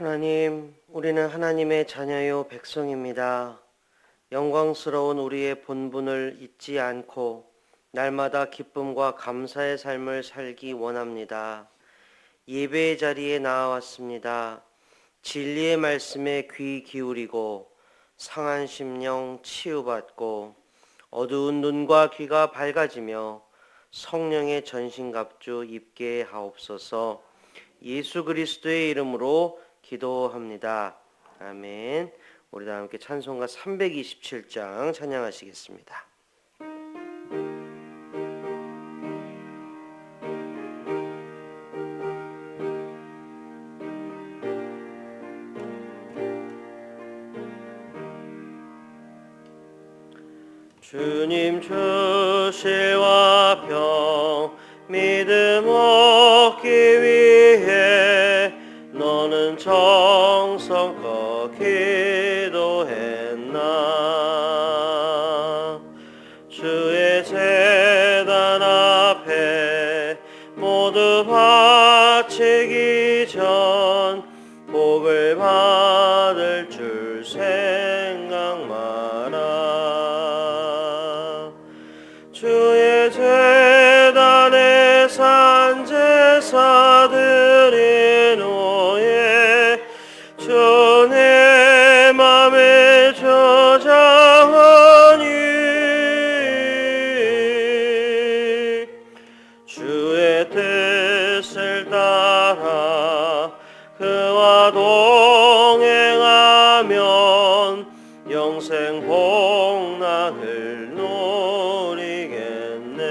하나님, 우리는 하나님의 자녀요 백성입니다. 영광스러운 우리의 본분을 잊지 않고 날마다 기쁨과 감사의 삶을 살기 원합니다. 예배의 자리에 나와왔습니다. 진리의 말씀에 귀 기울이고 상한 심령 치유받고 어두운 눈과 귀가 밝아지며 성령의 전신갑주 입게 하옵소서. 예수 그리스도의 이름으로 기도합니다. 아멘. 우리 다 함께 찬송가 327장 찬양하시겠습니다. 주님 주실와 병 믿음 얻기 위해 너는 정성껏 기도했나. 주의 제단 앞에 모두 바치기 전 복을 받을 줄 생각 마라. 주의 제단에 산 제사드린 후에 주 내 맘에 저장하니 주의 뜻을 따라 그와 동행하면 영생 복락을 누리겠네.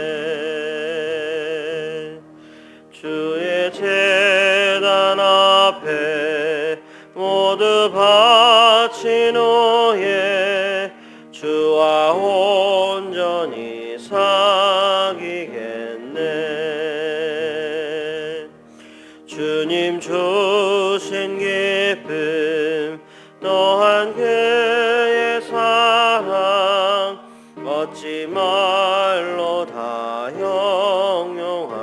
주의 제단 앞에 모두 바친 후에 주와 온전히 사귀겠네. 주님 주신 기쁨 또한 그의 사랑 어찌 말로 다 형용하랴.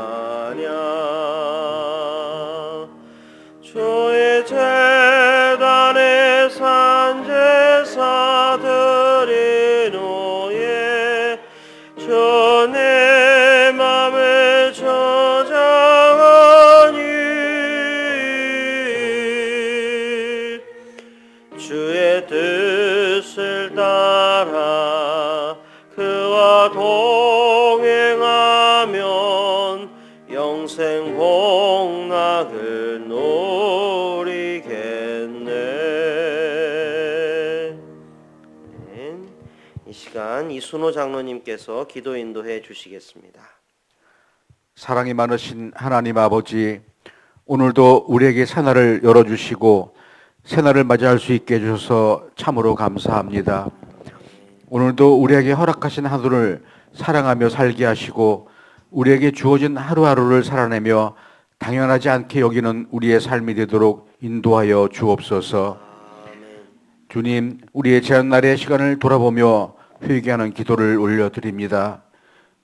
주의 제단에 산 제사드린 후에 주 내 맘에 저장하니 주의 뜻을 따라 그와 동행하면 영생 복락을 누리겠네. 이 시간 이순호 장로님께서 기도 인도해 주시겠습니다. 사랑이 많으신 하나님 아버지, 오늘도 우리에게 새날을 열어주시고 새날을 맞이할 수 있게 해주셔서 참으로 감사합니다. 오늘도 우리에게 허락하신 하루를 사랑하며 살게 하시고 우리에게 주어진 하루하루를 살아내며 당연하지 않게 여기는 우리의 삶이 되도록 인도하여 주옵소서. 주님, 우리의 제한날의 시간을 돌아보며 회개하는 기도를 올려드립니다.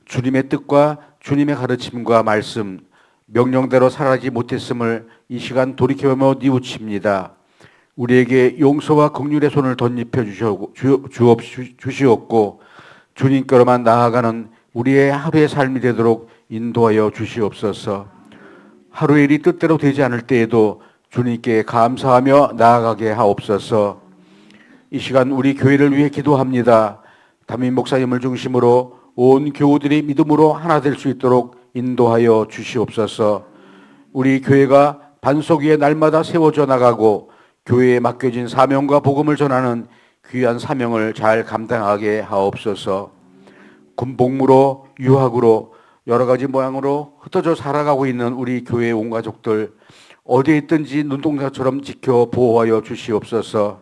주님의 뜻과 주님의 가르침과 말씀, 명령대로 살아가지 못했음을 이 시간 돌이켜보며 뉘우칩니다. 우리에게 용서와 긍휼의 손을 덧입혀 주시옵고 주님께로만 나아가는 우리의 하루의 삶이 되도록 인도하여 주시옵소서. 하루의 일이 뜻대로 되지 않을 때에도 주님께 감사하며 나아가게 하옵소서. 이 시간 우리 교회를 위해 기도합니다. 담임 목사님을 중심으로 온 교우들이 믿음으로 하나 될 수 있도록 인도하여 주시옵소서. 우리 교회가 반석 위에 날마다 세워져 나가고 교회에 맡겨진 사명과 복음을 전하는 귀한 사명을 잘 감당하게 하옵소서. 군복무로 유학으로 여러 가지 모양으로 흩어져 살아가고 있는 우리 교회의 온 가족들 어디에 있든지 눈동자처럼 지켜 보호하여 주시옵소서.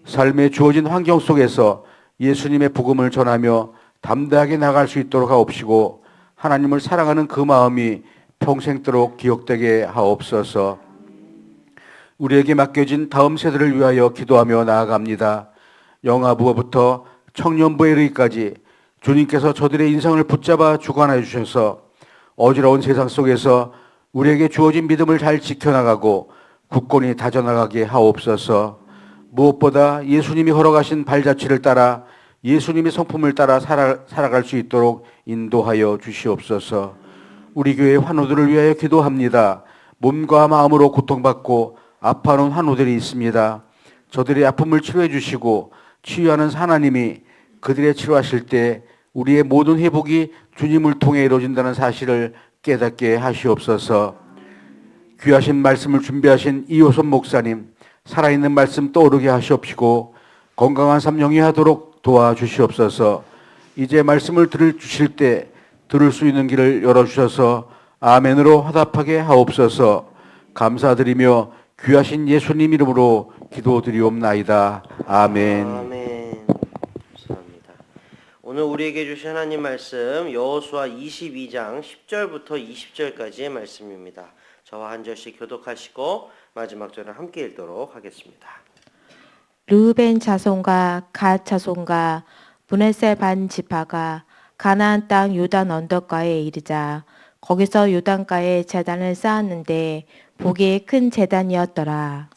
삶에 주어진 환경 속에서 예수님의 복음을 전하며 담대하게 나갈 수 있도록 하옵시고 하나님을 사랑하는 그 마음이 평생도록 기억되게 하옵소서. 우리에게 맡겨진 다음 세대를 위하여 기도하며 나아갑니다. 영아부부터 청년부에 이르기까지 주님께서 저들의 인생을 붙잡아 주관하여 주셔서 어지러운 세상 속에서 우리에게 주어진 믿음을 잘 지켜나가고 굳건히 다져나가게 하옵소서. 무엇보다 예수님이 걸어가신 발자취를 따라 예수님의 성품을 따라 살아갈 수 있도록 인도하여 주시옵소서. 우리 교회 환우들을 위하여 기도합니다. 몸과 마음으로 고통받고 아파하는 환우들이 있습니다. 저들의 아픔을 치료해 주시고 치유하는 하나님이 그들의 치료하실 때 우리의 모든 회복이 주님을 통해 이루어진다는 사실을 깨닫게 하시옵소서. 귀하신 말씀을 준비하신 이호선 목사님, 살아있는 말씀 떠오르게 하시옵시고 건강한 삶 영위하도록 도와주시옵소서. 이제 말씀을 주실 때 들을 수 있는 길을 열어주셔서 아멘으로 화답하게 하옵소서. 감사드리며 귀하신 예수님 이름으로 기도드리옵나이다. 아멘. 아멘. 감사합니다. 오늘 우리에게 주신 하나님 말씀 여호수아 22장 10절부터 20절까지의 말씀입니다. 저와 한 절씩 교독하시고 마지막 절을 함께 읽도록 하겠습니다. 르우벤 자손과 갓 자손과 므낫세 반 지파가 가나안 땅 요단 언덕가에 이르자 거기서 요단가에 제단을 쌓았는데 보기에 큰 제단이었더라.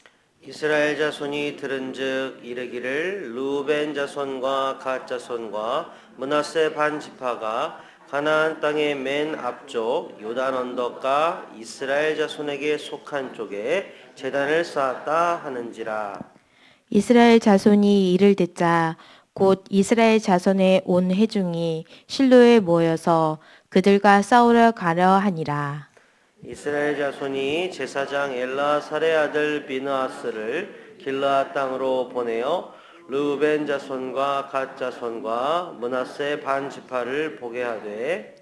이스라엘 자손이 들은즉 이르기를 르우벤 자손과 갓 자손과 므낫세 반 지파가 가나안 땅의 맨 앞쪽 요단 언덕과 이스라엘 자손에게 속한 쪽에 제단을 쌓았다 하는지라. 이스라엘 자손이 이를 듣자 곧 이스라엘 자손의 온 회중이 실로에 모여서 그들과 싸우러 가려 하니라. 이스라엘 자손이 제사장 엘라살의 아들 비느하스를 길르앗 땅으로 보내어 르우벤 자손과 갓 자손과 므낫세 반 지파를 보게 하되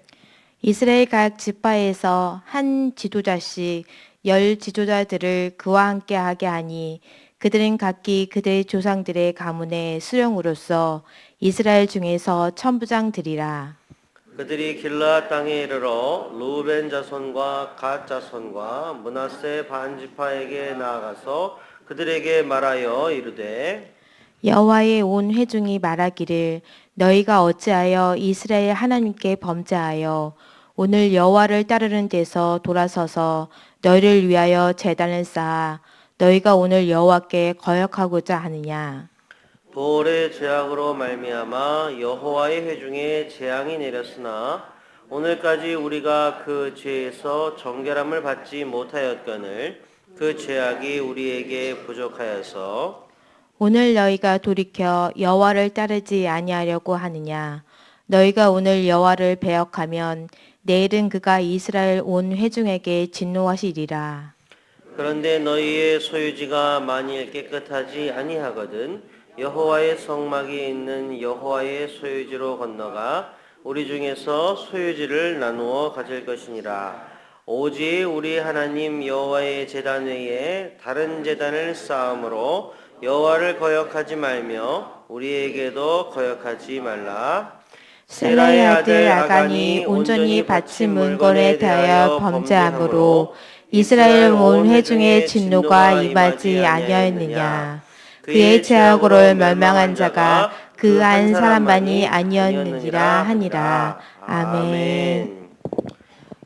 이스라엘 각 지파에서 한 지도자씩 10 지도자들을 그와 함께 하게 하니 그들은 각기 그들의 조상들의 가문의 수령으로서 이스라엘 중에서 천부장들이라. 그들이 길르앗 땅에 이르러 르우벤 자손과 갓 자손과 므낫세 반 지파에게 나아가서 그들에게 말하여 이르되 여호와의 온 회중이 말하기를 너희가 어찌하여 이스라엘 하나님께 범죄하여 오늘 여호와를 따르는 데서 돌아서서 너희를 위하여 제단을 쌓아 너희가 오늘 여호와께 거역하고자 하느냐. 보올의 죄악으로 말미암아 여호와의 회중에 재앙이 내렸으나 오늘까지 우리가 그 죄에서 정결함을 받지 못하였거늘 그 죄악이 우리에게 부족하여서 오늘 너희가 돌이켜 여호와를 따르지 아니하려고 하느냐. 너희가 오늘 여호와를 배역하면 내일은 그가 이스라엘 온 회중에게 진노하시리라. 그런데 너희의 소유지가 만일 깨끗하지 아니하거든 여호와의 성막이 있는 여호와의 소유지로 건너가 우리 중에서 소유지를 나누어 가질 것이니라. 오직 우리 하나님 여호와의 제단 외에 다른 제단을 쌓음으로 여호와를 거역하지 말며 우리에게도 거역하지 말라. 셀라의 아들 아간이 온전히 바친 물건에 대하여 범죄함으로 이스라엘 온 회중의 진노가 임하지 아니하였느냐. 그의 죄악으로 멸망한 자가 그 한 사람만이 아니었느니라 하니라. 아멘.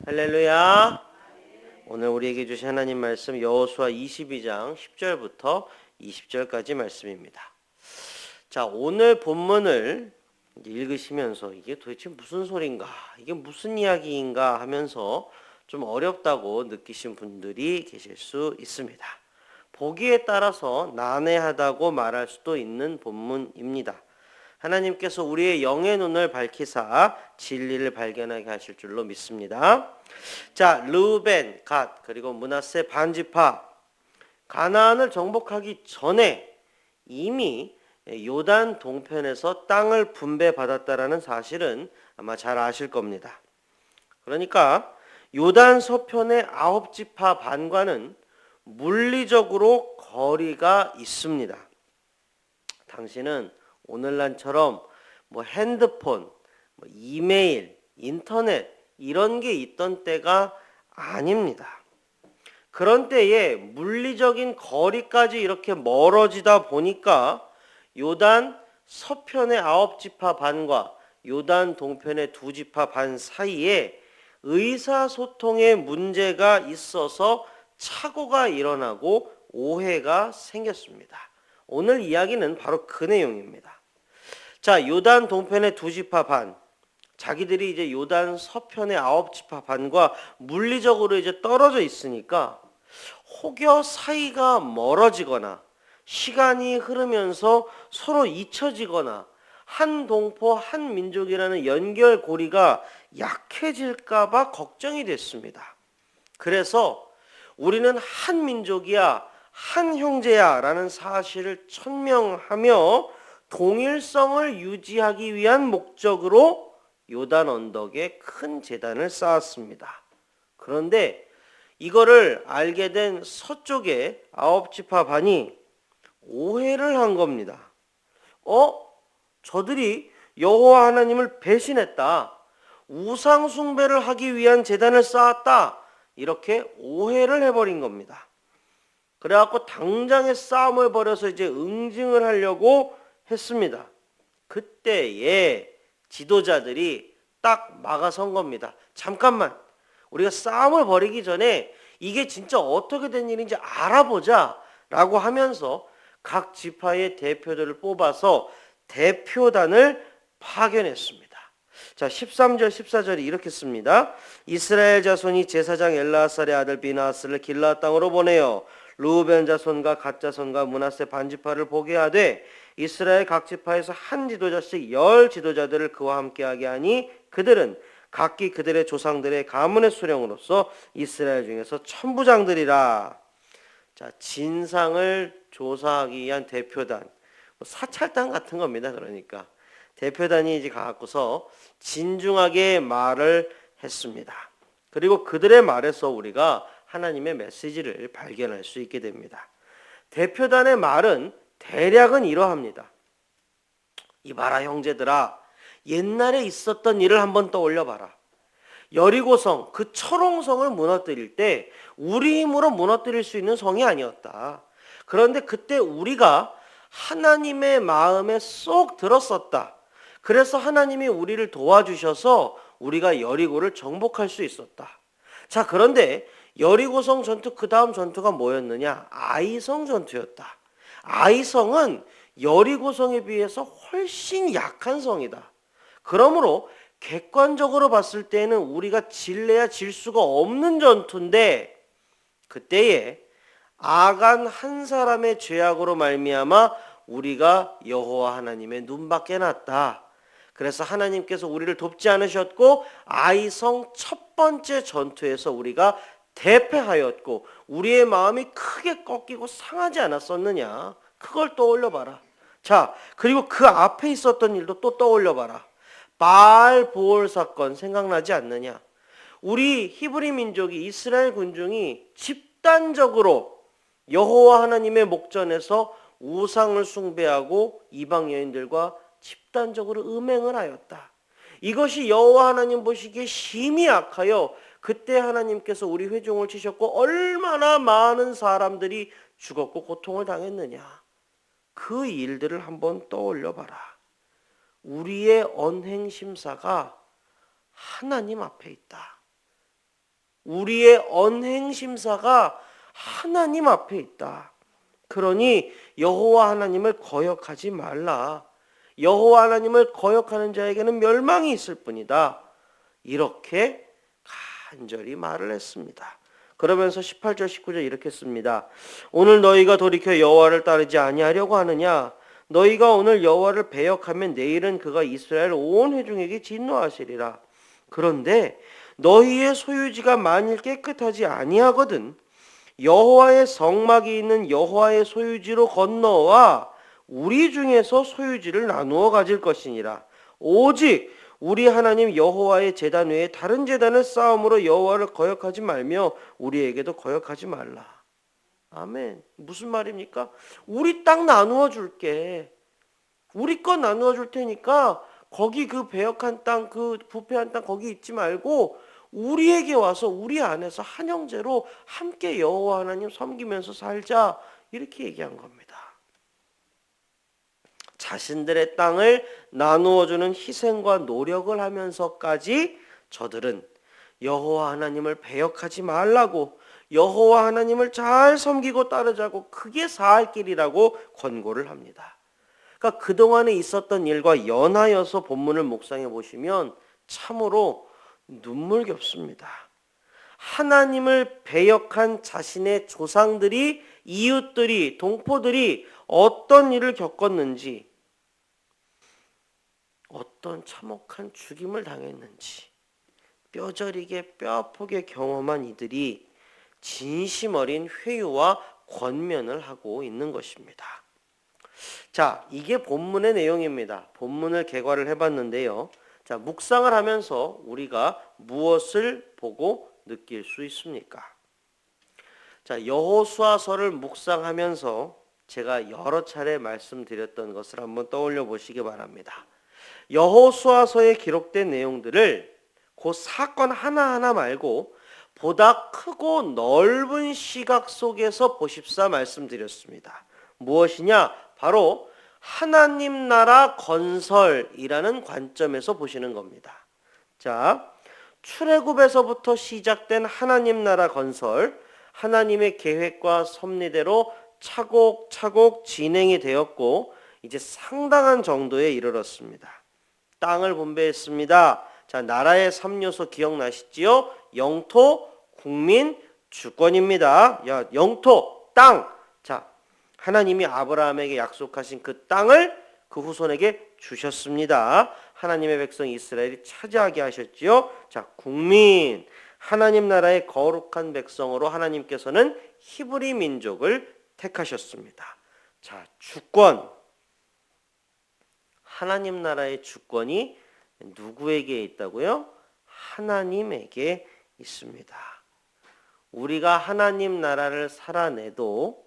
할렐루야. 오늘 우리에게 주신 하나님 말씀 여호수아 22장 10절부터 20절까지 말씀입니다. 자, 오늘 본문을 읽으시면서 이게 도대체 무슨 소린가, 이게 무슨 이야기인가 하면서 좀 어렵다고 느끼신 분들이 계실 수 있습니다. 보기에 따라서 난해하다고 말할 수도 있는 본문입니다. 하나님께서 우리의 영의 눈을 밝히사 진리를 발견하게 하실 줄로 믿습니다. 자, 르우벤, 갓, 그리고 므낫세 반지파, 가나안을 정복하기 전에 이미 요단 동편에서 땅을 분배받았다라는 사실은 아마 잘 아실 겁니다. 그러니까 요단 서편의 9지파 반과는 물리적으로 거리가 있습니다. 당시는 오늘날처럼 뭐 핸드폰, 뭐 이메일, 인터넷 이런 게 있던 때가 아닙니다. 그런 때에 물리적인 거리까지 이렇게 멀어지다 보니까 요단 서편의 9지파 반과 요단 동편의 2지파 반 사이에 의사소통의 문제가 있어서 착오가 일어나고 오해가 생겼습니다. 오늘 이야기는 바로 그 내용입니다. 자, 요단 동편의 2지파 반, 자기들이 이제 요단 서편의 9지파 반과 물리적으로 이제 떨어져 있으니까 혹여 사이가 멀어지거나 시간이 흐르면서 서로 잊혀지거나 한 동포 한 민족이라는 연결고리가 약해질까 봐 걱정이 됐습니다. 그래서 우리는 한 민족이야, 한 형제야 라는 사실을 천명하며 동일성을 유지하기 위한 목적으로 요단 언덕에 큰 제단을 쌓았습니다. 그런데 이거를 알게 된 서쪽의 9지파 반이 오해를 한 겁니다. 저들이 여호와 하나님을 배신했다. 우상 숭배를 하기 위한 제단을 쌓았다. 이렇게 오해를 해버린 겁니다. 그래갖고 당장에 싸움을 벌여서 이제 응징을 하려고 했습니다. 그때에 지도자들이 딱 막아선 겁니다. 잠깐만, 우리가 싸움을 벌이기 전에 이게 진짜 어떻게 된 일인지 알아보자 라고 하면서 각 지파의 대표들을 뽑아서 대표단을 파견했습니다. 자, 13절 14절이 이렇게 씁니다. 이스라엘 자손이 제사장 엘라살의 아들 비나스를 길라 땅으로 보내어 르우벤 자손과 갓 자손과 므낫세 반지파를 보게 하되 이스라엘 각 지파에서 한 지도자씩 10 지도자들을 그와 함께하게 하니 그들은 각기 그들의 조상들의 가문의 수령으로서 이스라엘 중에서 천부장들이라. 자, 진상을 조사하기 위한 대표단, 사찰단 같은 겁니다. 그러니까 대표단이 이제 가갖고서 진중하게 말을 했습니다. 그리고 그들의 말에서 우리가 하나님의 메시지를 발견할 수 있게 됩니다. 대표단의 말은 대략은 이러합니다. 이봐라 형제들아, 옛날에 있었던 일을 한번 떠올려봐라. 여리고성, 그 철옹성을 무너뜨릴 때 우리 힘으로 무너뜨릴 수 있는 성이 아니었다. 그런데 그때 우리가 하나님의 마음에 쏙 들었었다. 그래서 하나님이 우리를 도와주셔서 우리가 여리고를 정복할 수 있었다. 자, 그런데 여리고성 전투 그 다음 전투가 뭐였느냐? 아이성 전투였다. 아이성은 여리고성에 비해서 훨씬 약한 성이다. 그러므로 객관적으로 봤을 때는 우리가 질래야 질 수가 없는 전투인데 그때에 아간 한 사람의 죄악으로 말미암아 우리가 여호와 하나님의 눈밖에 났다. 그래서 하나님께서 우리를 돕지 않으셨고 아이성 첫 번째 전투에서 우리가 대패하였고 우리의 마음이 크게 꺾이고 상하지 않았었느냐. 그걸 떠올려봐라. 자, 그리고 그 앞에 있었던 일도 또 떠올려봐라. 바알 보올 사건 생각나지 않느냐. 우리 히브리 민족이 이스라엘 군중이 집단적으로 여호와 하나님의 목전에서 우상을 숭배하고 이방 여인들과 집단적으로 음행을 하였다. 이것이 여호와 하나님 보시기에 심히 악하여 그때 하나님께서 우리 회중을 치셨고 얼마나 많은 사람들이 죽었고 고통을 당했느냐. 그 일들을 한번 떠올려 봐라. 우리의 언행심사가 하나님 앞에 있다. 우리의 언행심사가 하나님 앞에 있다. 그러니 여호와 하나님을 거역하지 말라. 여호와 하나님을 거역하는 자에게는 멸망이 있을 뿐이다. 이렇게 간절히 말을 했습니다. 그러면서 18절 19절 이렇게 씁니다. 오늘 너희가 돌이켜 여호와를 따르지 아니하려고 하느냐? 너희가 오늘 여호와를 배역하면 내일은 그가 이스라엘 온 회중에게 진노하시리라. 그런데 너희의 소유지가 만일 깨끗하지 아니하거든 여호와의 성막이 있는 여호와의 소유지로 건너와 우리 중에서 소유지를 나누어 가질 것이니라. 오직 우리 하나님 여호와의 제단 외에 다른 제단을 쌓음으로 여호와를 거역하지 말며 우리에게도 거역하지 말라. 아멘. 무슨 말입니까? 우리 땅 나누어 줄게. 우리 거 나누어 줄 테니까 거기 그 배역한 땅, 그 부패한 땅 거기 있지 말고 우리에게 와서 우리 안에서 한 형제로 함께 여호와 하나님 섬기면서 살자. 이렇게 얘기한 겁니다. 자신들의 땅을 나누어주는 희생과 노력을 하면서까지 저들은 여호와 하나님을 배역하지 말라고 여호와 하나님을 잘 섬기고 따르자고, 그게 사할 길이라고 권고를 합니다. 그러니까 그동안에 있었던 일과 연하여서 본문을 묵상해 보시면 참으로 눈물겹습니다. 하나님을 배역한 자신의 조상들이, 이웃들이, 동포들이 어떤 일을 겪었는지, 어떤 참혹한 죽임을 당했는지 뼈저리게 뼈아프게 경험한 이들이 진심 어린 회유와 권면을 하고 있는 것입니다. 자, 이게 본문의 내용입니다. 본문을 개괄을 해봤는데요. 자, 묵상을 하면서 우리가 무엇을 보고 느낄 수 있습니까? 자, 여호수아서를 묵상하면서 제가 여러 차례 말씀드렸던 것을 한번 떠올려 보시기 바랍니다. 여호수아서에 기록된 내용들을 그 사건 하나하나 말고 보다 크고 넓은 시각 속에서 보십사 말씀드렸습니다. 무엇이냐? 바로 하나님 나라 건설이라는 관점에서 보시는 겁니다. 자, 출애굽에서부터 시작된 하나님 나라 건설, 하나님의 계획과 섭리대로 차곡차곡 진행이 되었고 이제 상당한 정도에 이르렀습니다. 땅을 분배했습니다. 자, 나라의 3요소 기억나시지요? 영토, 국민, 주권입니다. 야, 영토, 땅. 자, 하나님이 아브라함에게 약속하신 그 땅을 그 후손에게 주셨습니다. 하나님의 백성 이스라엘이 차지하게 하셨지요. 자, 국민, 하나님 나라의 거룩한 백성으로 하나님께서는 히브리 민족을 택하셨습니다. 자, 주권, 하나님 나라의 주권이 누구에게 있다고요? 하나님에게 있습니다. 우리가 하나님 나라를 살아내도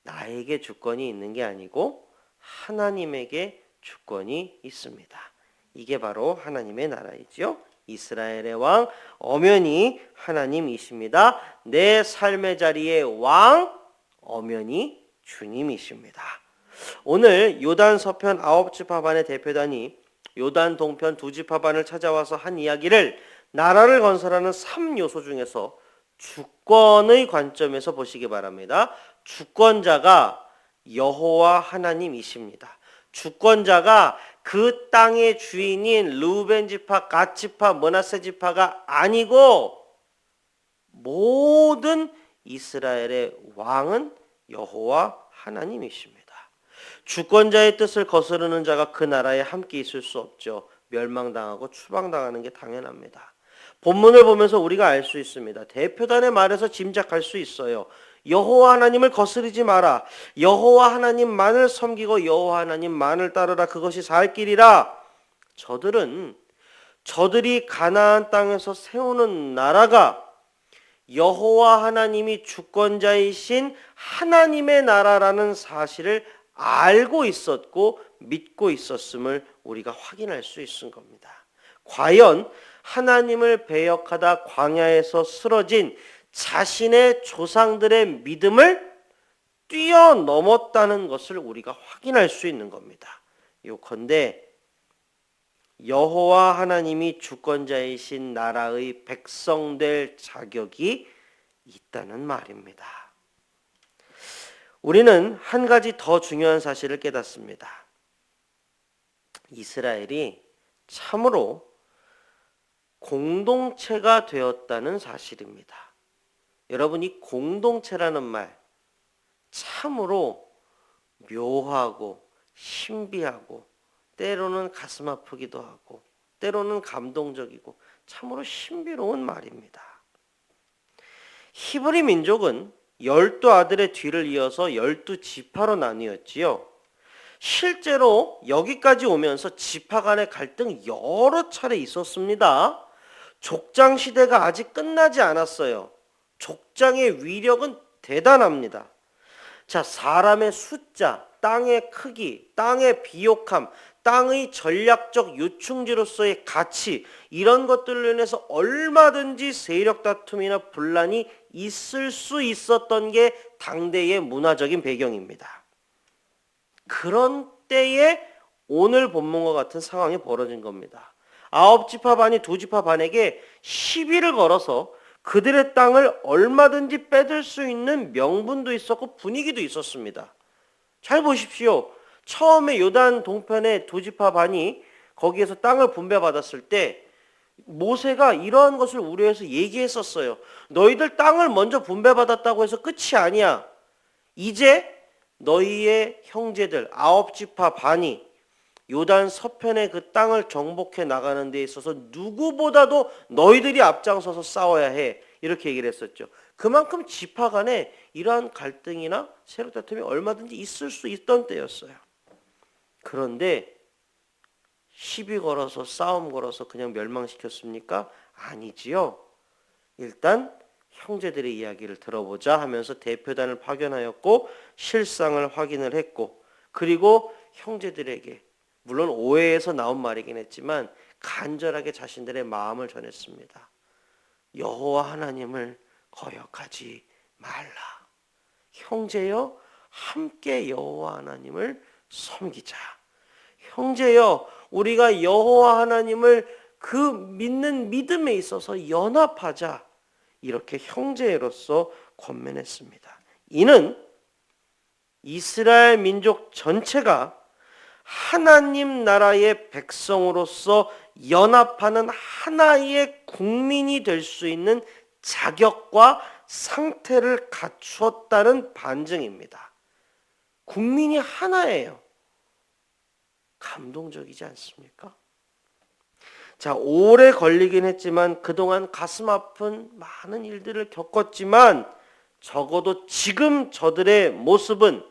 나에게 주권이 있는 게 아니고 하나님에게 주권이 있습니다. 이게 바로 하나님의 나라이지요. 이스라엘의 왕, 엄연히 하나님이십니다. 내 삶의 자리의 왕, 엄연히 주님이십니다. 오늘 요단 서편 9지파반의 대표단이 요단 동편 2지파반을 찾아와서 한 이야기를 나라를 건설하는 3요소 중에서 주권의 관점에서 보시기 바랍니다. 주권자가 여호와 하나님이십니다. 주권자가 그 땅의 주인인 르우벤 지파, 갓 지파, 므낫세 지파가 아니고 모든 이스라엘의 왕은 여호와 하나님이십니다. 주권자의 뜻을 거스르는 자가 그 나라에 함께 있을 수 없죠. 멸망당하고 추방당하는 게 당연합니다. 본문을 보면서 우리가 알 수 있습니다. 대표단의 말에서 짐작할 수 있어요. 여호와 하나님을 거스르지 마라. 여호와 하나님만을 섬기고 여호와 하나님만을 따르라. 그것이 살 길이라. 저들이 가나안 땅에서 세우는 나라가 여호와 하나님이 주권자이신 하나님의 나라라는 사실을 알고 있었고 믿고 있었음을 우리가 확인할 수 있는 겁니다. 과연 하나님을 배역하다 광야에서 쓰러진 자신의 조상들의 믿음을 뛰어넘었다는 것을 우리가 확인할 수 있는 겁니다. 요컨대 여호와 하나님이 주권자이신 나라의 백성 될 자격이 있다는 말입니다. 우리는 한 가지 더 중요한 사실을 깨닫습니다. 이스라엘이 참으로 공동체가 되었다는 사실입니다. 여러분, 이 공동체라는 말 참으로 묘하고 신비하고 때로는 가슴 아프기도 하고 때로는 감동적이고 참으로 신비로운 말입니다. 히브리 민족은 12아들의 뒤를 이어서 12지파로 나뉘었지요. 실제로 여기까지 오면서 지파 간의 갈등 여러 차례 있었습니다. 족장 시대가 아직 끝나지 않았어요. 족장의 위력은 대단합니다. 자, 사람의 숫자, 땅의 크기, 땅의 비옥함, 땅의 전략적 요충지로서의 가치, 이런 것들로 인해서 얼마든지 세력 다툼이나 분란이 있을 수 있었던 게 당대의 문화적인 배경입니다. 그런 때에 오늘 본문과 같은 상황이 벌어진 겁니다. 9지파 반이 2지파 반에게 시비를 걸어서 그들의 땅을 얼마든지 뺏을 수 있는 명분도 있었고 분위기도 있었습니다. 잘 보십시오. 처음에 요단 동편의 두 지파 반이 거기에서 땅을 분배받았을 때 모세가 이러한 것을 우려해서 얘기했었어요. 너희들 땅을 먼저 분배받았다고 해서 끝이 아니야. 이제 너희의 형제들 9지파 반이 요단 서편의 그 땅을 정복해 나가는 데 있어서 누구보다도 너희들이 앞장서서 싸워야 해. 이렇게 얘기를 했었죠. 그만큼 지파 간에 이러한 갈등이나 세력 다툼이 얼마든지 있을 수 있던 때였어요. 그런데 시비 걸어서 싸움 걸어서 그냥 멸망시켰습니까? 아니지요. 일단 형제들의 이야기를 들어보자 하면서 대표단을 파견하였고 실상을 확인을 했고, 그리고 형제들에게 물론 오해에서 나온 말이긴 했지만 간절하게 자신들의 마음을 전했습니다. 여호와 하나님을 거역하지 말라. 형제여, 함께 여호와 하나님을 섬기자. 형제여, 우리가 여호와 하나님을 그 믿는 믿음에 있어서 연합하자. 이렇게 형제로서 권면했습니다. 이는 이스라엘 민족 전체가 하나님 나라의 백성으로서 연합하는 하나의 국민이 될 수 있는 자격과 상태를 갖추었다는 반증입니다. 국민이 하나예요. 감동적이지 않습니까? 자, 오래 걸리긴 했지만 그동안 가슴 아픈 많은 일들을 겪었지만 적어도 지금 저들의 모습은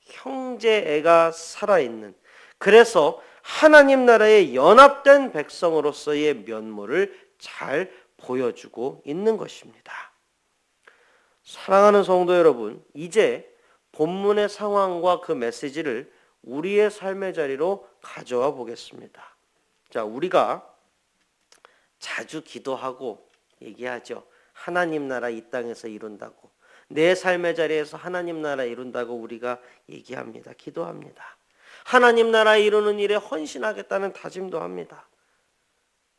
형제애가 살아있는, 그래서 하나님 나라의 연합된 백성으로서의 면모를 잘 보여주고 있는 것입니다. 사랑하는 성도 여러분, 이제 본문의 상황과 그 메시지를 우리의 삶의 자리로 가져와 보겠습니다. 자, 우리가 자주 기도하고 얘기하죠. 하나님 나라 이 땅에서 이룬다고. 내 삶의 자리에서 하나님 나라 이룬다고 우리가 얘기합니다. 기도합니다. 하나님 나라 이루는 일에 헌신하겠다는 다짐도 합니다.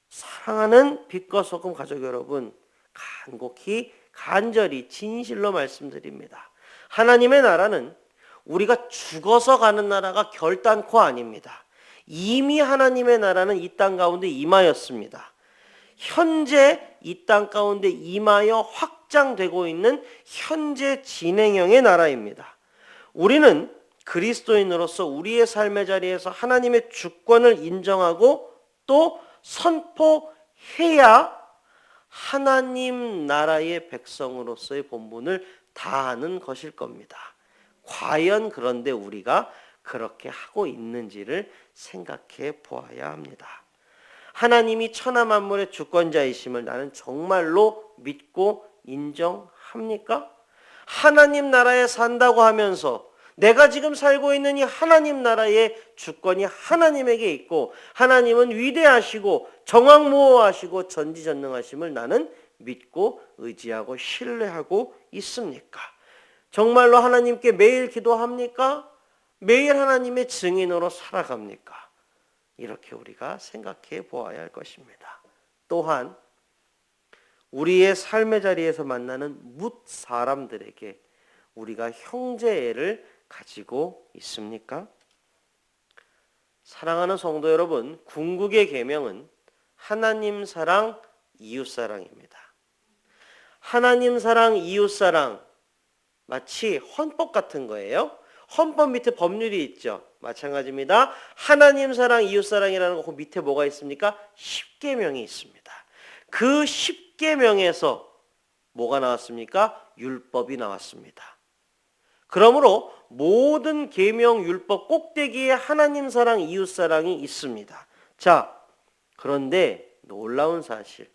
사랑하는 빛과 소금 가족 여러분, 간곡히 간절히 진실로 말씀드립니다. 하나님의 나라는 우리가 죽어서 가는 나라가 결단코 아닙니다. 이미 하나님의 나라는 이 땅 가운데 임하였습니다. 현재 이 땅 가운데 임하여 확장되고 있는 현재 진행형의 나라입니다. 우리는 그리스도인으로서 우리의 삶의 자리에서 하나님의 주권을 인정하고 또 선포해야 하나님 나라의 백성으로서의 본분을 다하는 것일 겁니다. 과연 그런데 우리가 그렇게 하고 있는지를 생각해 보아야 합니다. 하나님이 천하 만물의 주권자이심을 나는 정말로 믿고 인정합니까? 하나님 나라에 산다고 하면서 내가 지금 살고 있는 이 하나님 나라의 주권이 하나님에게 있고 하나님은 위대하시고 정확무호하시고 전지전능하심을 나는 믿고 의지하고 신뢰하고 있습니까? 정말로 하나님께 매일 기도합니까? 매일 하나님의 증인으로 살아갑니까? 이렇게 우리가 생각해 보아야 할 것입니다. 또한 우리의 삶의 자리에서 만나는 뭇 사람들에게 우리가 형제애를 가지고 있습니까? 사랑하는 성도 여러분, 궁극의 계명은 하나님 사랑, 이웃 사랑입니다. 하나님 사랑, 이웃 사랑, 마치 헌법 같은 거예요. 헌법 밑에 법률이 있죠. 마찬가지입니다. 하나님 사랑, 이웃 사랑이라는 거 그 밑에 뭐가 있습니까? 10계명이 있습니다. 그 10계명에서 뭐가 나왔습니까? 율법이 나왔습니다. 그러므로 모든 계명 율법 꼭대기에 하나님 사랑, 이웃 사랑이 있습니다. 자, 그런데 놀라운 사실,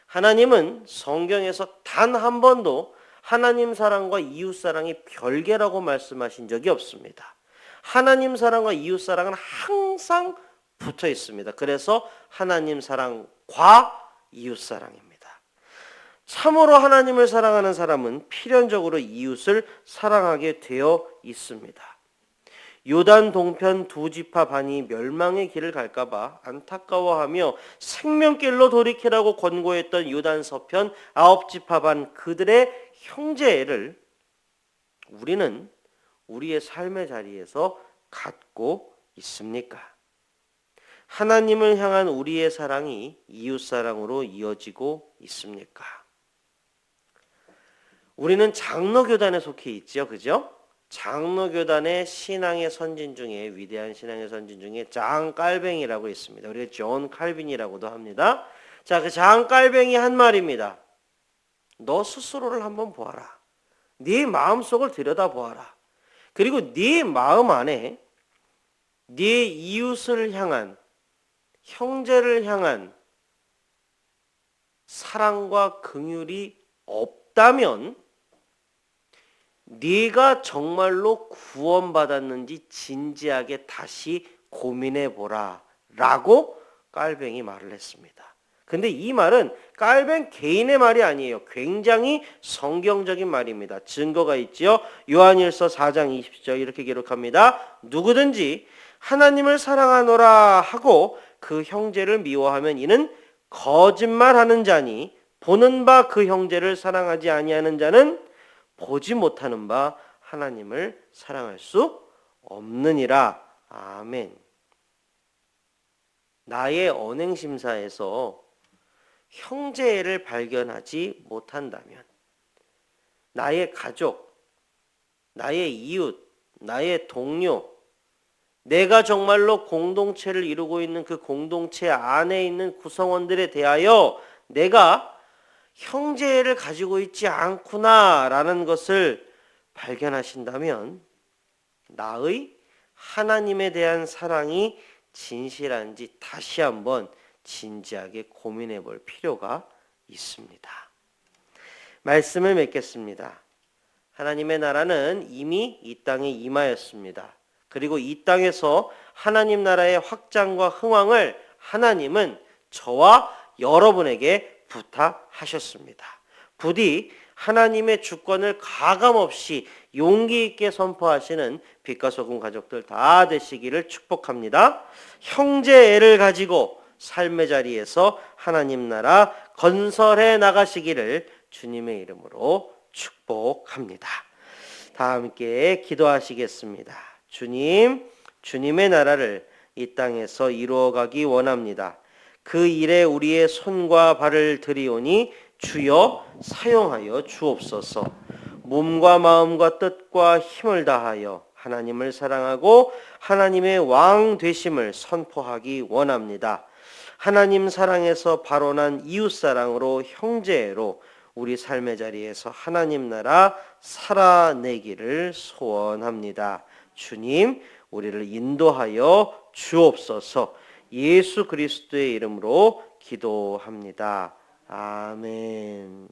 하나님은 성경에서 단 한 번도 하나님 사랑과 이웃 사랑이 별개라고 말씀하신 적이 없습니다. 하나님 사랑과 이웃 사랑은 항상 붙어 있습니다. 그래서 하나님 사랑과 이웃 사랑입니다. 참으로 하나님을 사랑하는 사람은 필연적으로 이웃을 사랑하게 되어 있습니다. 요단 동편 두 지파 반이 멸망의 길을 갈까봐 안타까워하며 생명길로 돌이키라고 권고했던 요단 서편 9지파 반 그들의 형제를 우리는 우리의 삶의 자리에서 갖고 있습니까? 하나님을 향한 우리의 사랑이 이웃사랑으로 이어지고 있습니까? 우리는 장로교단에 속해 있죠. 그죠? 장로교단의 신앙의 선진 중에 위대한 신앙의 선진 중에 장 깔뱅이라고 있습니다. 우리가 존 칼빈이라고도 합니다. 자, 그 장 깔뱅이 한 말입니다. 너 스스로를 한번 보아라. 네 마음속을 들여다보아라. 그리고 네 마음 안에 네 이웃을 향한 형제를 향한 사랑과 긍휼이 없다면 네가 정말로 구원받았는지 진지하게 다시 고민해 보라 라고 깔뱅이 말을 했습니다. 근데 이 말은 깔뱅 개인의 말이 아니에요. 굉장히 성경적인 말입니다. 증거가 있지요. 요한일서 4장 20절 이렇게 기록합니다. 누구든지 하나님을 사랑하노라 하고 그 형제를 미워하면 이는 거짓말하는 자니 보는 바 그 형제를 사랑하지 아니하는 자는 보지 못하는 바 하나님을 사랑할 수 없느니라. 아멘. 나의 언행심사에서 형제를 발견하지 못한다면 나의 가족, 나의 이웃, 나의 동료, 내가 정말로 공동체를 이루고 있는 그 공동체 안에 있는 구성원들에 대하여 내가 형제를 가지고 있지 않구나라는 것을 발견하신다면 나의 하나님에 대한 사랑이 진실한지 다시 한번 진지하게 고민해 볼 필요가 있습니다. 말씀을 맺겠습니다. 하나님의 나라는 이미 이 땅에 임하였습니다. 그리고 이 땅에서 하나님 나라의 확장과 흥왕을 하나님은 저와 여러분에게 부탁하셨습니다. 부디 하나님의 주권을 가감없이 용기 있게 선포하시는 빛과 소금 가족들 다 되시기를 축복합니다. 형제애를 가지고 삶의 자리에서 하나님 나라 건설해 나가시기를 주님의 이름으로 축복합니다. 다 함께 기도하시겠습니다. 주님, 주님의 나라를 이 땅에서 이루어가기 원합니다. 그 일에 우리의 손과 발을 들이오니 주여 사용하여 주옵소서. 몸과 마음과 뜻과 힘을 다하여 하나님을 사랑하고 하나님의 왕 되심을 선포하기 원합니다. 하나님 사랑에서 발원한 이웃사랑으로 형제로 우리 삶의 자리에서 하나님 나라 살아내기를 소원합니다. 주님, 우리를 인도하여 주옵소서. 예수 그리스도의 이름으로 기도합니다. 아멘.